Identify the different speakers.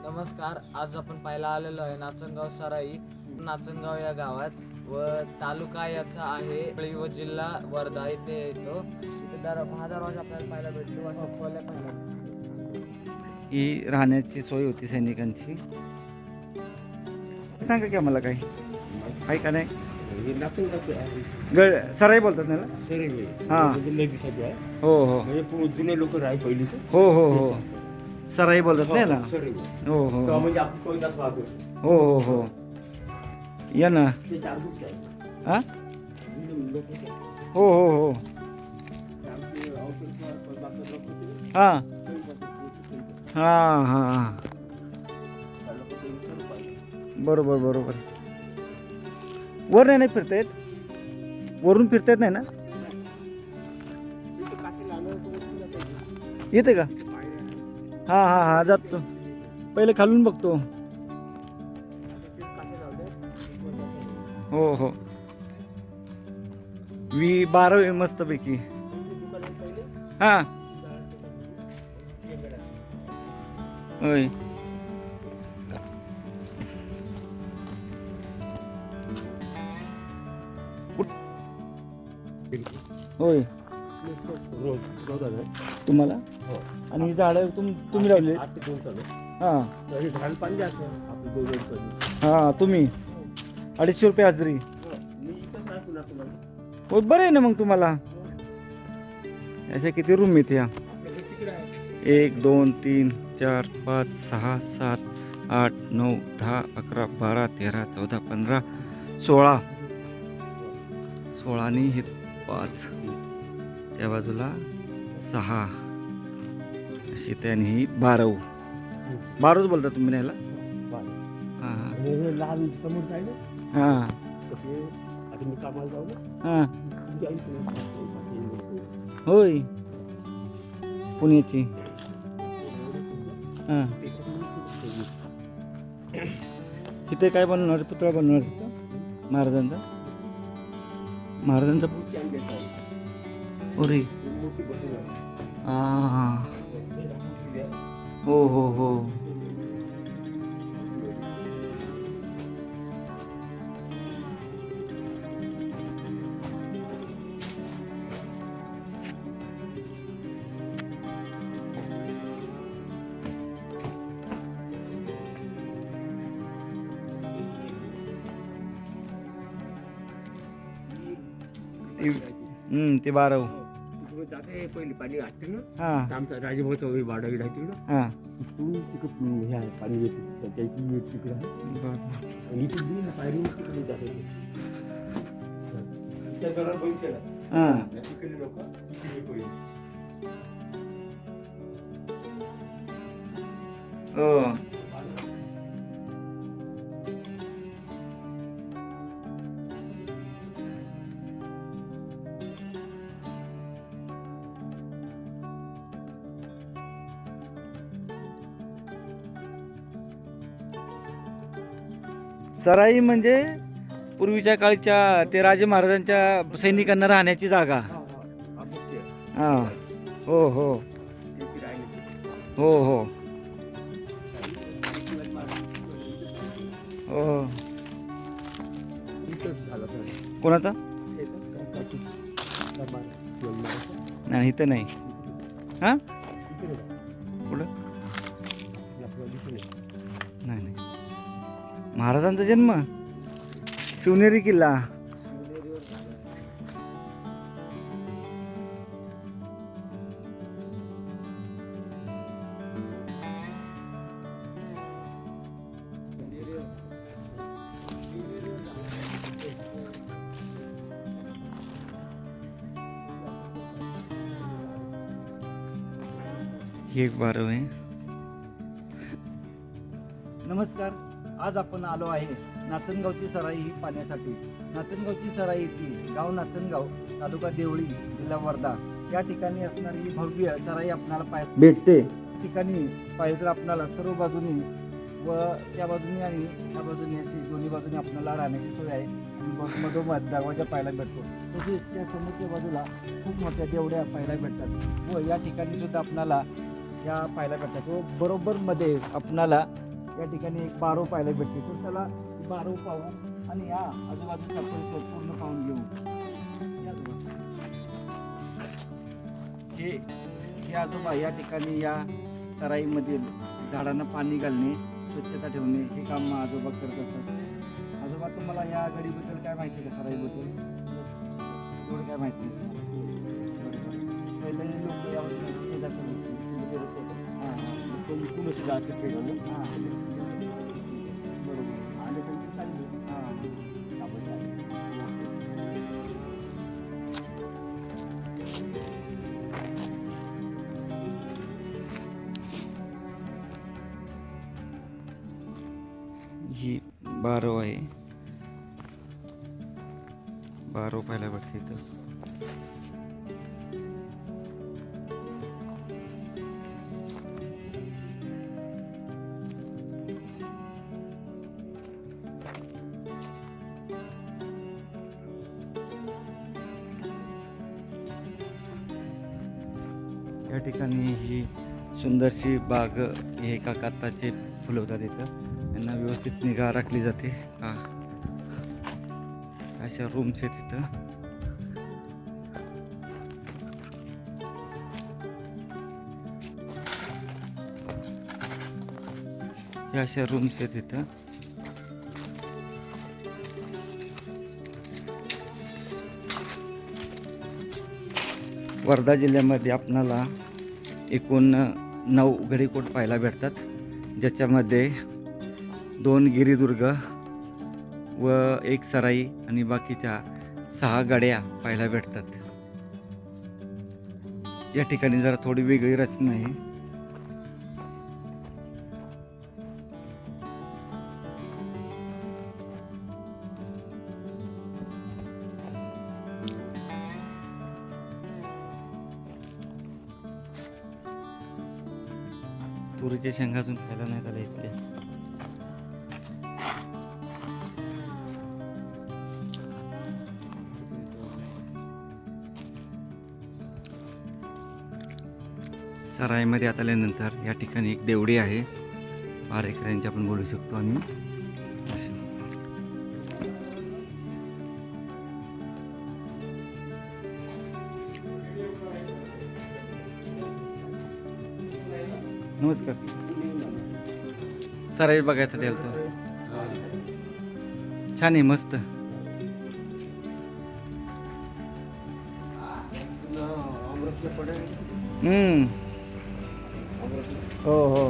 Speaker 1: नमस्कार. आज आपण पाहायला आलेलो आहे नाचनगाव सराई. नाचनगाव या गावात व तालुका याचा आहे परळी व जिल्हा वर्धा येथे येतो. इथे दरवाजा आपल्याला पाहायला भेटतो. असं खोल्या पाहायला
Speaker 2: ही राहण्याची सोय होती सैनिकांची. सांगा की आम्हाला काही आहे का नाही? सराई बोलतात ना? हां, हो हो
Speaker 3: जुने लोक राही पहिलीच.
Speaker 2: हो हो हो सराई बोलतात नाही ना? हो हो
Speaker 3: म्हणजे आपण कोयनाच वाहतो.
Speaker 2: हो हो हो या ना. हां हो हो हो हां हां हां बरोबर बरोबर. वर नाही फिरता येत? वरून फिरता येत नाही ना? येते का? हां हां हां जातो. पहिले खालून बघतो. हो हो 12 मस्तपैकी. हां होय होय
Speaker 3: रोज
Speaker 2: तुम्हाला. आणि झाडं तुम्ही लावले?
Speaker 3: 8 ते 2 चालू.
Speaker 2: हां
Speaker 3: तरी झाड पाणी असतं आपली 2 वर्ष.
Speaker 2: हां तुम्ही 250 रुपये हजरी.
Speaker 3: मी इथंच राहतो ना तुम्हाला.
Speaker 2: हो बरं आहे ना मग तुम्हाला. अशा किती रूम आहेत ह्या?
Speaker 3: आपल्याकडे तिकडे आहे.
Speaker 2: 1 2 3 4 5 6 7 8 9 10 11 12 13 14 15 16 16 आणि हे 5 त्या बाजूला 6 अशी त्याने ही 12 बोलता तुम्ही न्यायला? हां
Speaker 3: आणि हे लहान समोर काय ना
Speaker 2: हां
Speaker 3: कसे आता मी कामाला जाऊ ना.
Speaker 2: हां
Speaker 3: तुझी आई समोर
Speaker 2: होय पुण्याची. हां इथे काय बनवणार? पुतळा बनवणार तिथं महाराजांचा. महाराजांचा अरे हां हो हो हो ते 12.
Speaker 3: तिकडे जाते पहिली पाणी आटते ना.
Speaker 2: हां
Speaker 3: आमचा राजभाऊचा वाडा गिडा आहे तिकडं.
Speaker 2: हां
Speaker 3: तिकडून तिकडं हे आहे पाणी येते त्याची तिकडे आहे.
Speaker 2: बरं.
Speaker 3: आणि इथे बी पायरी तिकडे जाते ते. त्या घरात बघितलं ना.
Speaker 2: हां
Speaker 3: तिकडे लोक तिकडे पहिली.
Speaker 2: हो सराई म्हणजे पूर्वीच्या काळच्या ते राजे महाराजांच्या सैनिकांना राहण्याची जागा. हां हो हो हो हो हो कोणाचा? नाही इथं नाही. हां कुठं? नाही नाही महाराजांचा जन्म शिवनेरी किल्ला. ही एक 12 आहे. नमस्कार. आज आपण आलो आहे नाचनगावची सराई ही पाहण्यासाठी. नाचनगावची सराई ती गाव नाचनगाव तालुका देवळी जिल्हा वर्धा या ठिकाणी असणारी ही भव्य सराई आपल्याला भेटते. ठिकाणी पाहिजे तर आपल्याला सर्व बाजूनी व त्या बाजूनी आणि त्या बाजूनी अशी दोन्ही बाजूनी आपल्याला राहण्याची सोय आहे. आणि मधोमध दरवाजा पाहायला भेटतो. तसेच त्या समोरच्या बाजूला खूप मोठ्या देवड्या पाहायला भेटतात व या ठिकाणी सुद्धा आपल्याला या पाहायला भेटतात. व बरोबर मध्ये आपणाला या ठिकाणी एक बारो पाहायला भेटते. तर त्याला बारो पाहू आणि या आजूबाजूचा परिसर पूर्ण पाहून घेऊ. या आजोबा. हे आजोबा या ठिकाणी या सराईमध्ये झाडांना पाणी घालणे, स्वच्छता ठेवणे हे काम आजोबा करत असतात. आजोबा तुम्हाला या गडीबद्दल काय माहिती आहे का, सराईबद्दल एवढं काय माहिती नाही. पहिले लोक यावर ये जातात. हां हां
Speaker 3: तुळशी जाते पेढं
Speaker 2: हां बरोबर.
Speaker 3: आणि त्यांची चालली
Speaker 2: हां
Speaker 3: आपण
Speaker 4: ही बारो आहे. बारो पाहायला भेटते इथं. या ठिकाणी ही सुंदरशी बाग हे एका काताचे फुलवतात इथं. यांना व्यवस्थित निगा राखली जाते. अशा रूम्स आहेत तिथं. या अशा रूम्स आहेत तिथं. वर्धा जिल्ह्यामध्ये आपणाला एकूण 9 गडीकोट पाहायला भेटतात, ज्याच्यामध्ये 2 गिरिदुर्ग व 1 सराई आणि बाकीच्या 6 गड्या पाहायला भेटतात. या ठिकाणी जरा थोडी वेगळी रचना आहे. तुरीच्या शेंगा अजून खायला नाही झाल्या इथल्या. सराईमध्ये आता आल्यानंतर या ठिकाणी एक देवडी आहे. 12 एकरांची आपण बोलू शकतो. आणि असं नमस्कार. सराई बघायसाठी आलतो. छान आहे, मस्त. हो हो